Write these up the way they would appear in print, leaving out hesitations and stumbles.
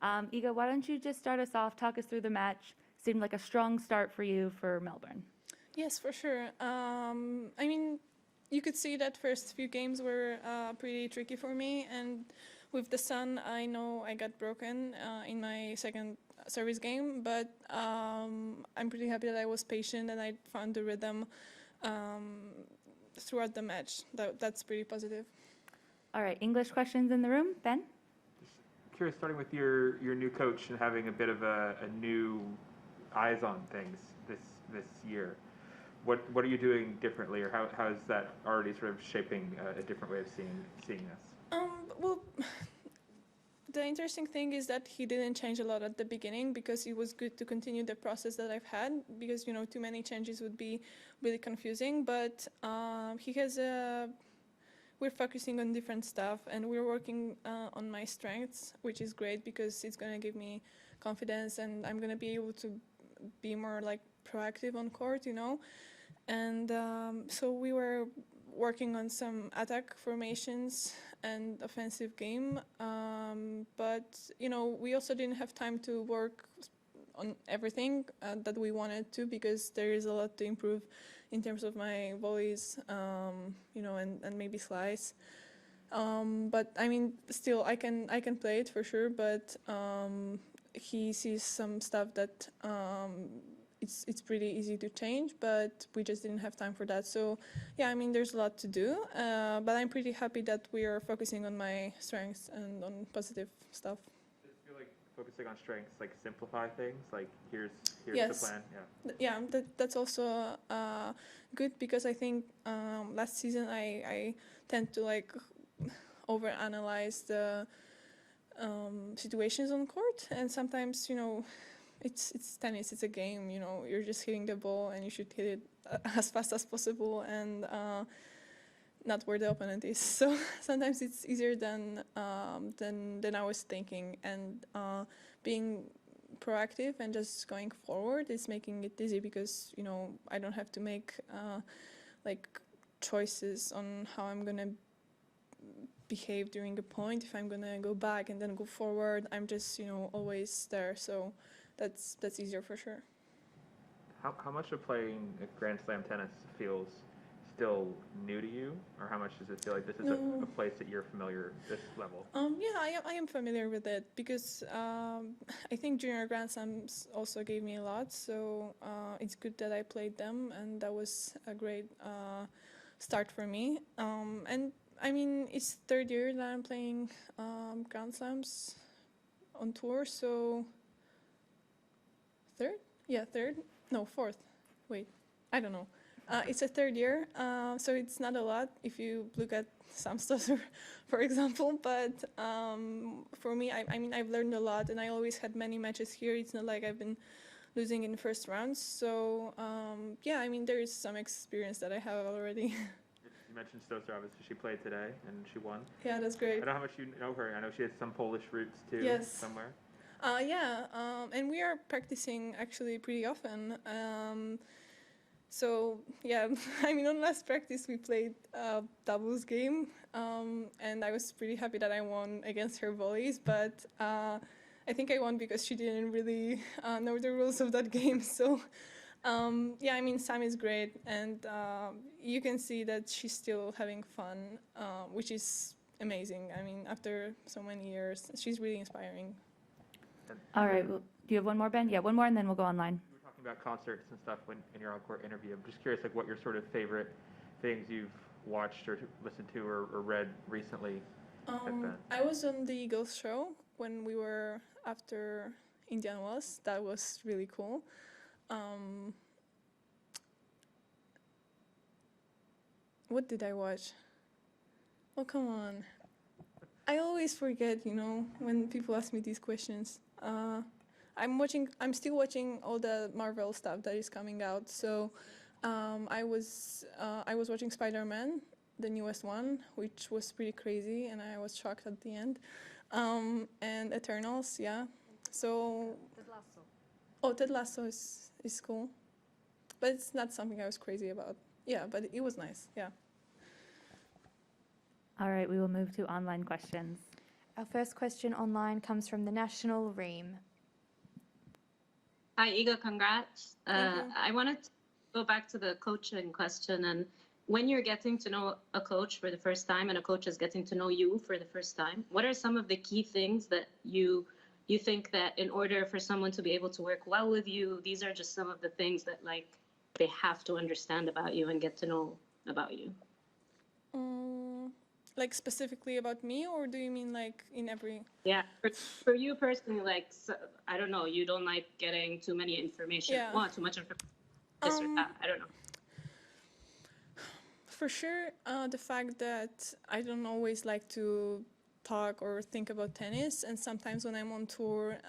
Iga, why don't you just start us off, talk us through the match? Seemed like a strong start for you for Melbourne. Yes, for sure. I mean, you could see that first few games were pretty tricky for me, and with the sun, I know I got broken in my second service game, but I'm pretty happy that I was patient and I found the rhythm um, throughout the match. That's pretty positive. All right, English questions in the room? Ben? Curious, starting with your new coach and having a bit of a new eyes on things this year. What are you doing differently, or how is that already sort of shaping a different way of seeing this? Well, the interesting thing is that he didn't change a lot at the beginning because it was good to continue the process that I've had because, too many changes would be really confusing. But he has we're focusing on different stuff and we're working on my strengths, which is great because it's going to give me confidence and I'm going to be able to be more like proactive on court, And so we were working on some attack formations and offensive game, but we also didn't have time to work on everything that we wanted to because there is a lot to improve in terms of my volleys, and maybe slice. But I mean, still I can play it for sure, but he sees some stuff that it's pretty easy to change, but we just didn't have time for that. So yeah, I mean, there's a lot to do, but I'm pretty happy that we are focusing on my strengths and on positive stuff. Does it feel like focusing on strengths, like simplify things? Like here's Yes. the plan. Yeah, that's also good because I think last season I tend to like overanalyze the situations on court, and sometimes it's tennis, it's a game, you're just hitting the ball and you should hit it as fast as possible and not where the opponent is. So sometimes it's easier than I was thinking, and being proactive and just going forward is making it easy because I don't have to make like choices on how I'm gonna behave during a point. If I'm gonna go back and then go forward, I'm just always there. So that's easier for sure. How much of playing Grand Slam tennis feels still new to you, or how much does it feel like this is a place that you're familiar, this level? Yeah, I am familiar with it because I think Junior Grand Slams also gave me a lot. So it's good that I played them, and that was a great start for me. And I mean, it's third year that I'm playing Grand Slams on tour, so third? Yeah, third? No, fourth. Wait, I don't know. It's a third year, so it's not a lot if you look at some stuff, for example. But for me, I mean, I've learned a lot, and I always had many matches here. It's not like I've been losing in first rounds. So yeah, I mean, there is some experience that I have already. You mentioned Stosur, obviously she played today and she won. Yeah, that's great. I don't know how much you know her. I know she has some Polish roots too. Yes. Somewhere. Yeah, and we are practicing actually pretty often. So yeah, I mean, on last practice we played a doubles game, and I was pretty happy that I won against her volleys. But I think I won because she didn't really know the rules of that game. So yeah, I mean, Sam is great, and you can see that she's still having fun, which is amazing. I mean, after so many years, she's really inspiring. All right, well, do you have one more, Ben? Yeah, one more, and then we'll go online. We were talking about concerts and stuff in your on-court interview. I'm just curious, like, what your sort of favorite things you've watched or listened to or read recently have been. I was on the Eagles show when we were after Indian Wells. That was really cool. What did I watch? Oh, come on. I always forget, when people ask me these questions. I'm still watching all the Marvel stuff that is coming out. So I was watching Spider-Man, the newest one, which was pretty crazy, and I was shocked at the end. And Eternals, yeah. So Ted Lasso. Oh, Ted Lasso is cool, but it's not something I was crazy about. Yeah, but it was nice. Yeah. All right, we will move to online questions. Our first question online comes from the National Ream. Hi, Iga, congrats. Thank you. I wanted to go back to the coaching question. And when you're getting to know a coach for the first time and a coach is getting to know you for the first time, what are some of the key things that you think that in order for someone to be able to work well with you, these are just some of the things that like they have to understand about you and get to know about you? Like specifically about me, or do you mean like in every? Yeah, for you personally, like, so, I don't know, you don't like getting too many information, Yeah. well, too much information, this or that, I don't know. For sure, the fact that I don't always like to talk or think about tennis, and sometimes when I'm on tour,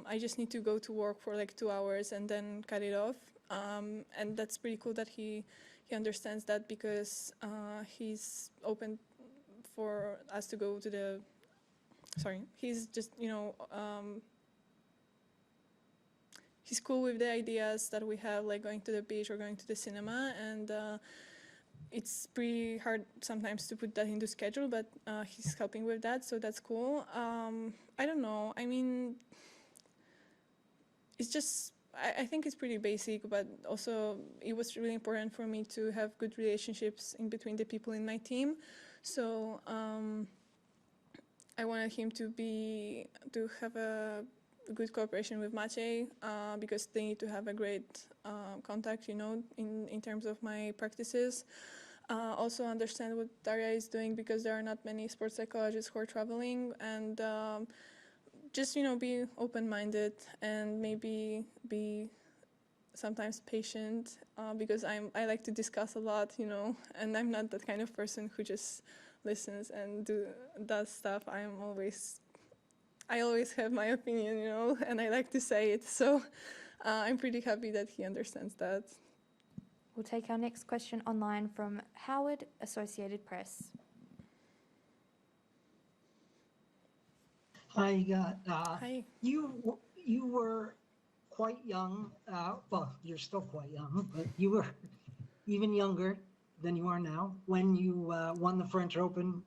I just need to go to work for like 2 hours and then cut it off. And that's pretty cool that he understands that, because he's open for us to go to the. Sorry, he's just he's cool with the ideas that we have, like going to the beach or going to the cinema, and it's pretty hard sometimes to put that into schedule, but he's helping with that, so that's cool. I don't know. I mean, it's just, I think it's pretty basic, but also it was really important for me to have good relationships in between the people in my team. So I wanted him to have a good cooperation with Maciej, because they need to have a great contact, in terms of my practices. Also understand what Daria is doing, because there are not many sports psychologists who are traveling, and just, be open-minded and maybe be sometimes patient, because I like to discuss a lot, and I'm not that kind of person who just listens and does stuff. I always have my opinion, and I like to say it. So I'm pretty happy that he understands that. We'll take our next question online from Howard, Associated Press. Hi, Hi. you were quite young. Well, you're still quite young, but you were even younger than you are now when you won the French Open,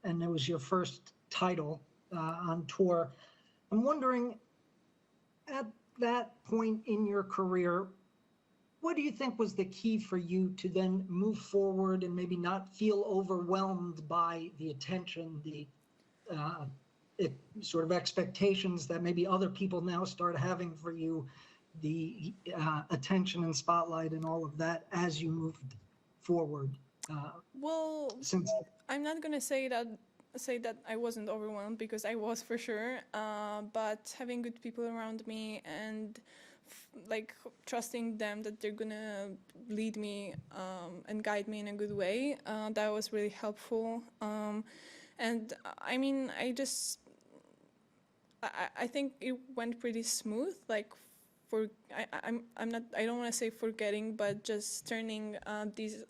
and it was your first title on tour. I'm wondering, at that point in your career, what do you think was the key for you to then move forward and maybe not feel overwhelmed by the attention, the sort of expectations that maybe other people now start having for you, the attention and spotlight and all of that as you moved forward? Well, I'm not gonna say that I wasn't overwhelmed, because I was for sure. But having good people around me and like trusting them that they're gonna lead me and guide me in a good way, that was really helpful. And I mean, I think it went pretty smooth. Like, I don't want to say forgetting, but just turning these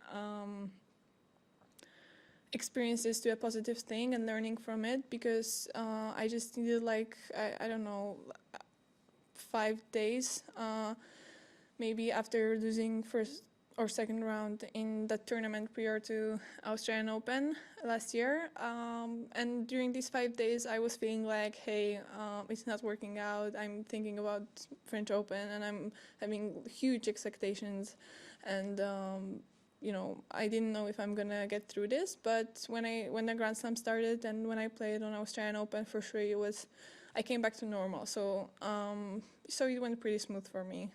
experiences to a positive thing and learning from it, because I just needed like I don't know, 5 days maybe after losing first or second round in the tournament prior to Australian Open last year, and during these 5 days I was feeling like, hey, it's not working out. I'm thinking about French Open and I'm having huge expectations, and I didn't know if I'm gonna get through this. But when the Grand Slam started and when I played on Australian Open, for sure I came back to normal. So it went pretty smooth for me.